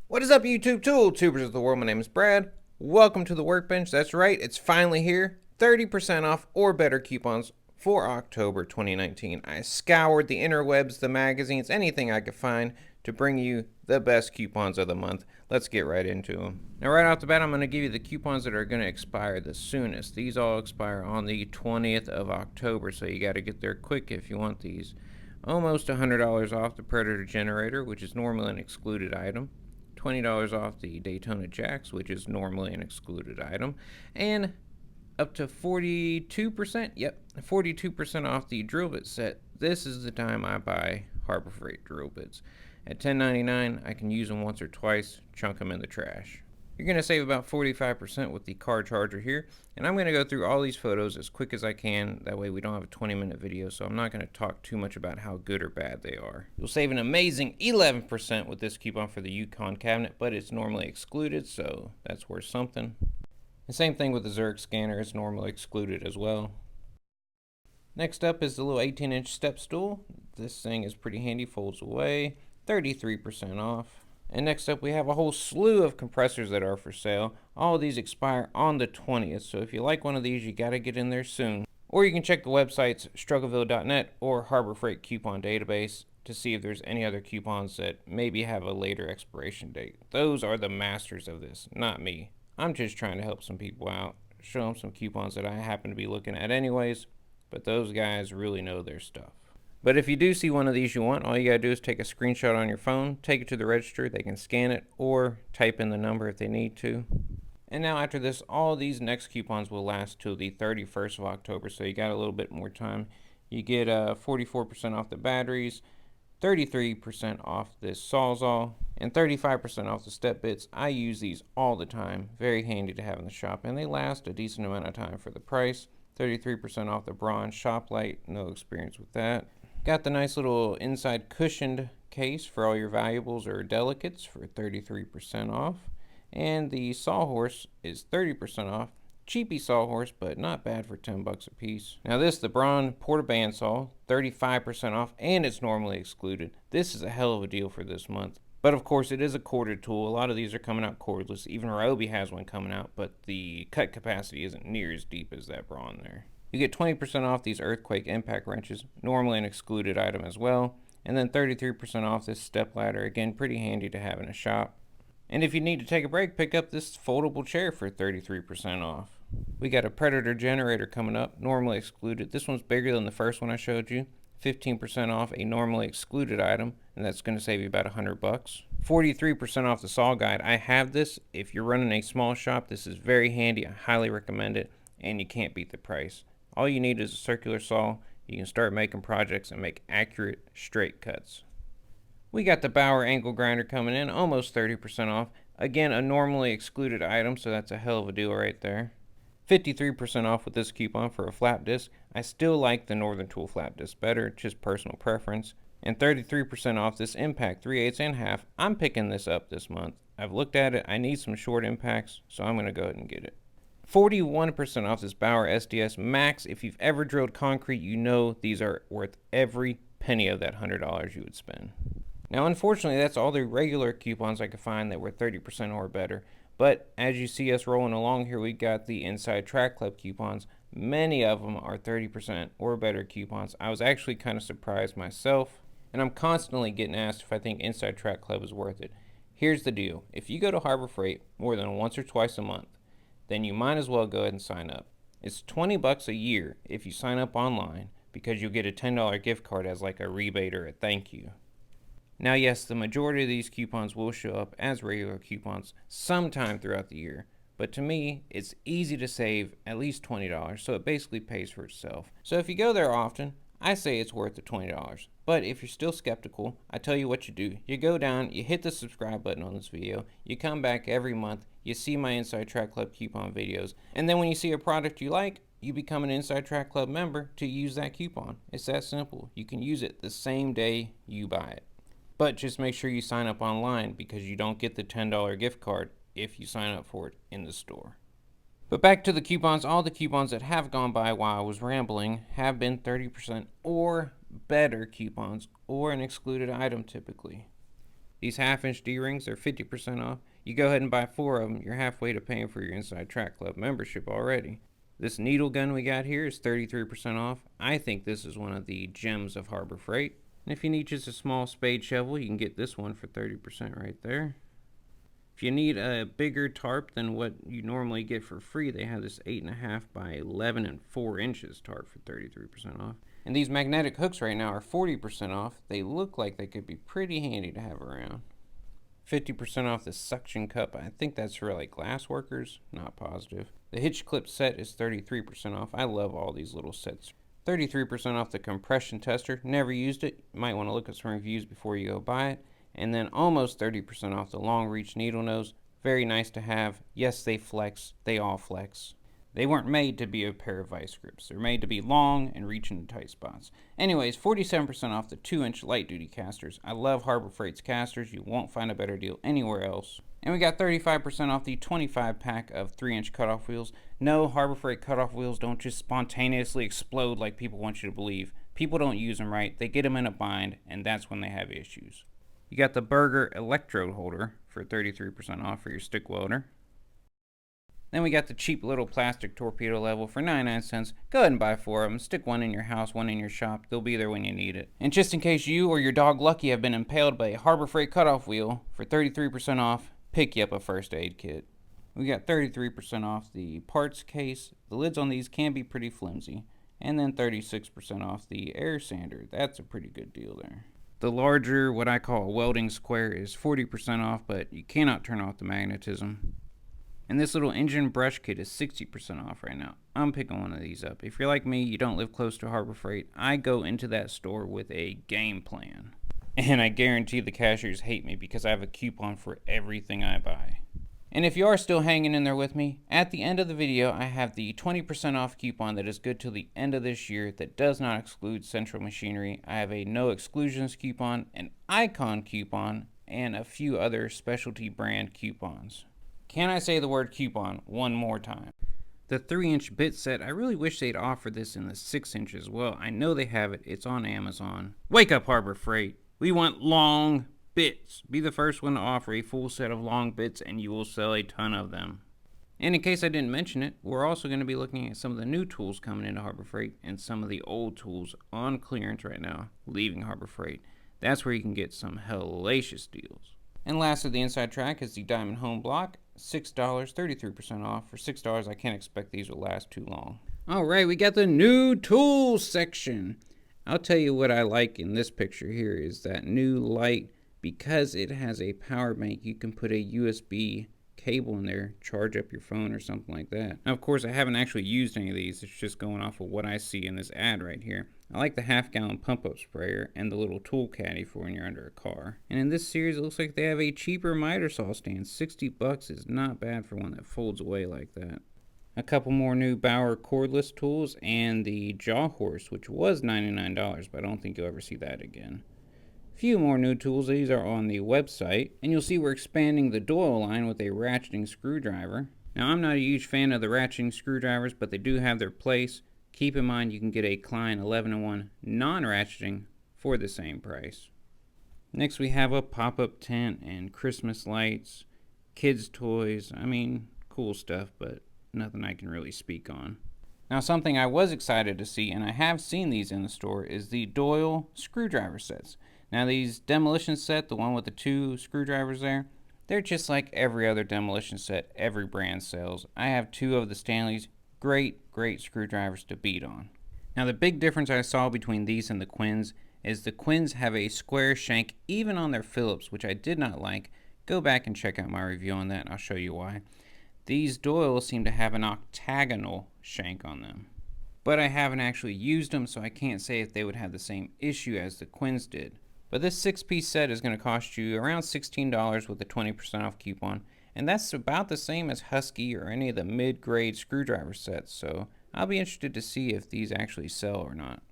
What is up, YouTube tubers of the world? My name is Brad. Welcome to the Workbench. That's right, it's finally here. 30% off or better coupons for October 2019. I scoured the interwebs, the magazines, anything I could find to bring you the best coupons of the month. Let's get right into them. Now, right off the bat, I'm going to give you the coupons that are going to expire the soonest. These all expire on the 20th of October, so you got to get there quick if you want these. Almost $100 off the Predator Generator, which is normally an excluded item. $20 off the Daytona Jacks, which is normally an excluded item, and up to 42%, 42% off the drill bit set. This is the time I buy Harbor Freight drill bits. At $10.99, I can use them once or twice, chunk them in the trash. You're going to save about 45% with the car charger here, and I'm going to go through all these photos as quick as I can. That way we don't have a 20-minute video, so I'm not going to talk too much about how good or bad they are. You'll save an amazing 11% with this coupon for the Yukon cabinet, but it's normally excluded, so that's worth something. The same thing with the Zurich scanner, it's normally excluded as well. Next up is the little 18-inch step stool. This thing is pretty handy, folds away, 33% off. And next up, we have a whole slew of compressors that are for sale. All of these expire on the 20th, so if you like one of these, you gotta get in there soon. Or you can check the websites struggleville.net or Harbor Freight Coupon Database to see if there's any other coupons that maybe have a later expiration date. Those are the masters of this, not me. I'm just trying to help some people out, show them some coupons that I happen to be looking at anyways, but those guys really know their stuff. But if you do see one of these you want, all you gotta do is take a screenshot on your phone, take it to the register, they can scan it, or type in the number if they need to. And now after this, all these next coupons will last till the 31st of October, so you got a little bit more time. You get 44% off the batteries, 33% off this Sawzall, and 35% off the step bits. I use these all the time, very handy to have in the shop, and they last a decent amount of time for the price. 33% off the Braun shop light, no experience with that. Got the nice little inside cushioned case for all your valuables or delicates for 33% off. And the Sawhorse is 30% off. Cheapy Sawhorse, but not bad for 10 bucks a piece. Now this, the Braun Porta Bandsaw, 35% off, and it's normally excluded. This is a hell of a deal for this month. But of course, it is a corded tool. A lot of these are coming out cordless. Even Ryobi has one coming out, but the cut capacity isn't near as deep as that Braun there. You get 20% off these Earthquake impact wrenches, normally an excluded item as well. And then 33% off this step ladder, again, pretty handy to have in a shop. And if you need to take a break, pick up this foldable chair for 33% off. We got a Predator Generator coming up, normally excluded. This one's bigger than the first one I showed you. 15% off a normally excluded item, and that's going to save you about 100 bucks. 43% off the Saw Guide. I have this. If you're running a small shop, this is very handy. I highly recommend it, and you can't beat the price. All you need is a circular saw. You can start making projects and make accurate, straight cuts. We got the Bauer angle grinder coming in, almost 30% off. Again, a normally excluded item, so that's a hell of a deal right there. 53% off with this coupon for a flap disc. I still like the Northern Tool flap disc better, just personal preference. And 33% off this Impact 3/8 and half. I'm picking this up this month. I've looked at it. I need some short impacts, so I'm going to go ahead and get it. 41% off this Bauer SDS Max. If you've ever drilled concrete, you know these are worth every penny of that $100 you would spend. Now, unfortunately, that's all the regular coupons I could find that were 30% or better. But as you see us rolling along here, we got the Inside Track Club coupons. Many of them are 30% or better coupons. I was actually kind of surprised myself, and I'm constantly getting asked if I think Inside Track Club is worth it. Here's the deal. If you go to Harbor Freight more than once or twice a month, then you might as well go ahead and sign up. It's 20 bucks a year if you sign up online, because you'll get a $10 gift card as like a rebate or a thank you. Now yes, the majority of these coupons will show up as regular coupons sometime throughout the year, but to me, it's easy to save at least $20, so it basically pays for itself. So if you go there often, I say it's worth the $20. But if you're still skeptical, I tell you what you do. You go down, you hit the subscribe button on this video, you come back every month, you see my Inside Track Club coupon videos, and then when you see a product you like, you become an Inside Track Club member to use that coupon. It's that simple. You can use it the same day you buy it. But just make sure you sign up online, because you don't get the $10 gift card if you sign up for it in the store. But back to the coupons. All the coupons that have gone by while I was rambling have been 30% or better coupons, or an excluded item typically. These half-inch D-rings are 50% off. You go ahead and buy 4 of them, you're halfway to paying for your Inside Track Club membership already. This needle gun we got here is 33% off. I think this is one of the gems of Harbor Freight. And if you need just a small spade shovel, you can get this one for 30% right there. If you need a bigger tarp than what you normally get for free, they have this 8.5 by 11 and 4 inches tarp for 33% off. And these magnetic hooks right now are 40% off. They look like they could be pretty handy to have around. 50% off the suction cup. I think that's for like glass workers. Not positive. The hitch clip set is 33% off. I love all these little sets. 33% off the compression tester. Never used it. You might want to look at some reviews before you go buy it. And then almost 30% off the long reach needle nose. Very nice to have. Yes, they flex. They all flex. They weren't made to be a pair of vice grips. They're made to be long and reach into tight spots. Anyways, 47% off the 2-inch light duty casters. I love Harbor Freight's casters. You won't find a better deal anywhere else. And we got 35% off the 25 pack of 3-inch cutoff wheels. No, Harbor Freight cutoff wheels don't just spontaneously explode like people want you to believe. People don't use them right. They get them in a bind, and that's when they have issues. You got the Berger electrode holder for 33% off for your stick welder. Then we got the cheap little plastic torpedo level for 99 cents. Go ahead and buy 4 of them. Stick one in your house, one in your shop. They'll be there when you need it. And just in case you or your dog Lucky have been impaled by a Harbor Freight cutoff wheel, for 33% off, pick you up a first aid kit. We got 33% off the parts case. The lids on these can be pretty flimsy. And then 36% off the air sander. That's a pretty good deal there. The larger, what I call a welding square, is 40% off, but you cannot turn off the magnetism. And this little engine brush kit is 60% off right now. I'm picking one of these up. If you're like me, you don't live close to Harbor Freight, I go into that store with a game plan. And I guarantee the cashiers hate me because I have a coupon for everything I buy. And if you are still hanging in there with me, at the end of the video, I have the 20% off coupon that is good till the end of this year that does not exclude Central Machinery. I have a no exclusions coupon, an Icon coupon, and a few other specialty brand coupons. Can I say the word coupon one more time? The 3-inch bit set, I really wish they'd offer this in the 6-inch as well. I know they have it. It's on Amazon. Wake up, Harbor Freight. We want long bits. Be the first one to offer a full set of long bits and you will sell a ton of them. And in case I didn't mention it, we're also going to be looking at some of the new tools coming into Harbor Freight and some of the old tools on clearance right now, leaving Harbor Freight. That's where you can get some hellacious deals. And lastly, the inside track is the Diamond Home Block. $6, 33% off. For $6, I can't expect these will last too long. Alright, we got the new tools section. I'll tell you what I like in this picture here is that new light. Because it has a power bank, you can put a USB cable in there, charge up your phone or something like that. Now, of course, I haven't actually used any of these. It's just going off of what I see in this ad right here. I like the half-gallon pump-up sprayer and the little tool caddy for when you're under a car. And in this series, it looks like they have a cheaper miter saw stand. $60 is not bad for one that folds away like that. A couple more new Bauer cordless tools and the Jaw Horse, which was $99, but I don't think you'll ever see that again. Few more new tools. These are on the website, and you'll see we're expanding the Doyle line with a ratcheting screwdriver. Now, I'm not a huge fan of the ratcheting screwdrivers, but they do have their place. Keep in mind you can get a Klein 11-in-1 non-ratcheting for the same price. Next, we have a pop-up tent and Christmas lights, kids' toys. I mean, cool stuff, but nothing I can really speak on. Now, something I was excited to see, and I have seen these in the store, is the Doyle screwdriver sets. Now, these demolition set, the one with the 2 screwdrivers there, they're just like every other demolition set every brand sells. I have 2 of the Stanleys. Great screwdrivers to beat on. Now, the big difference I saw between these and the Quins is the Quins have a square shank even on their Phillips, which I did not like. Go back and check out my review on that, and I'll show you why. These Doyle seem to have an octagonal shank on them. But I haven't actually used them, so I can't say if they would have the same issue as the Quins did. But this 6-piece set is going to cost you around $16 with a 20% off coupon. And that's about the same as Husky or any of the mid-grade screwdriver sets. So I'll be interested to see if these actually sell or not.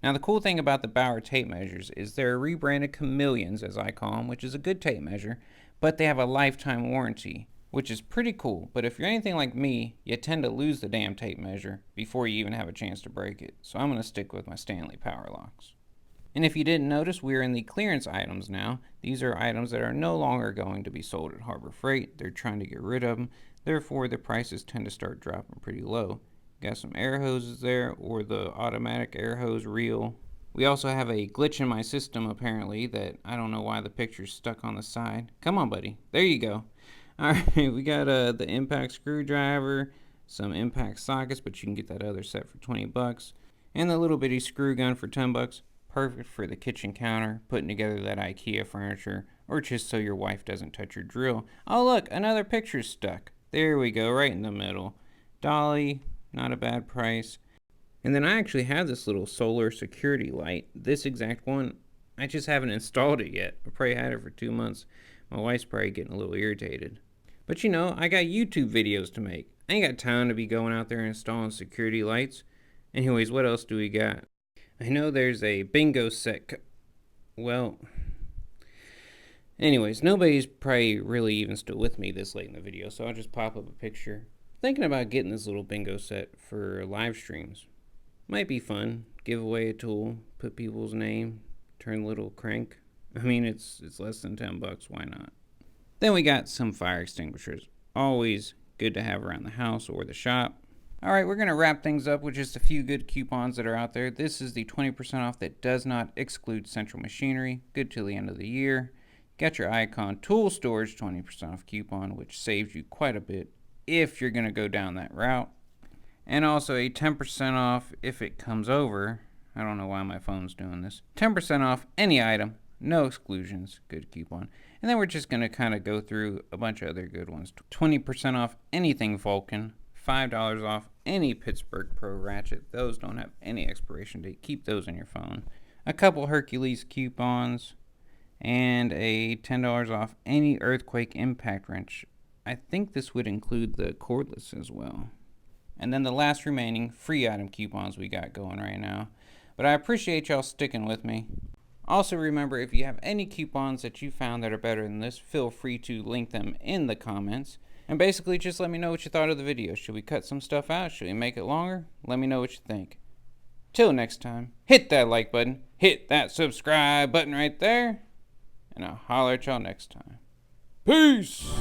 Now, the cool thing about the Bauer tape measures is they're rebranded Chameleons, as I call them, which is a good tape measure. But they have a lifetime warranty, which is pretty cool. But if you're anything like me, you tend to lose the damn tape measure before you even have a chance to break it. So I'm going to stick with my Stanley Power Locks. And if you didn't notice, we're in the clearance items now. These are items that are no longer going to be sold at Harbor Freight. They're trying to get rid of them. Therefore, the prices tend to start dropping pretty low. Got some air hoses there, or the automatic air hose reel. We also have a glitch in my system, apparently, that I don't know why the picture's stuck on the side. Come on, buddy. There you go. Alright, we got the impact screwdriver, some impact sockets, but you can get that other set for 20 bucks. And the little bitty screw gun for 10 bucks. Perfect for the kitchen counter, putting together that IKEA furniture, or just so your wife doesn't touch your drill. Oh look, another picture's stuck. There we go, right in the middle. Dolly, not a bad price. And then I actually have this little solar security light, this exact one. I just haven't installed it yet. I probably had it for 2 months. My wife's probably getting a little irritated. But you know, I got YouTube videos to make. I ain't got time to be going out there installing security lights. Anyways, what else do we got? I know there's a bingo set. Well, anyways, nobody's probably really even still with me this late in the video, so I'll just pop up a picture. Thinking about getting this little bingo set for live streams. Might be fun. Give away a tool, put people's name, turn a little crank. I mean, it's less than 10 bucks, why not? Then we got some fire extinguishers. Always good to have around the house or the shop. Alright, we're going to wrap things up with just a few good coupons that are out there. This is the 20% off that does not exclude Central Machinery. Good till the end of the year. Got your Icon Tool Storage 20% off coupon, which saves you quite a bit if you're going to go down that route. And also a 10% off if it comes over. I don't know why my phone's doing this. 10% off any item. No exclusions. Good coupon. And then we're just going to kind of go through a bunch of other good ones. 20% off anything Vulcan. $5 off any Pittsburgh Pro Ratchet. Those don't have any expiration date. Keep those on your phone. A couple Hercules coupons. And a $10 off any Earthquake Impact Wrench. I think this would include the cordless as well. And then the last remaining free item coupons we got going right now. But I appreciate y'all sticking with me. Also remember, if you have any coupons that you found that are better than this, feel free to link them in the comments. And basically just let me know what you thought of the video. Should we cut some stuff out? Should we make it longer? Let me know what you think. Till next time, hit that like button, hit that subscribe button right there, and I'll holler at y'all next time. Peace!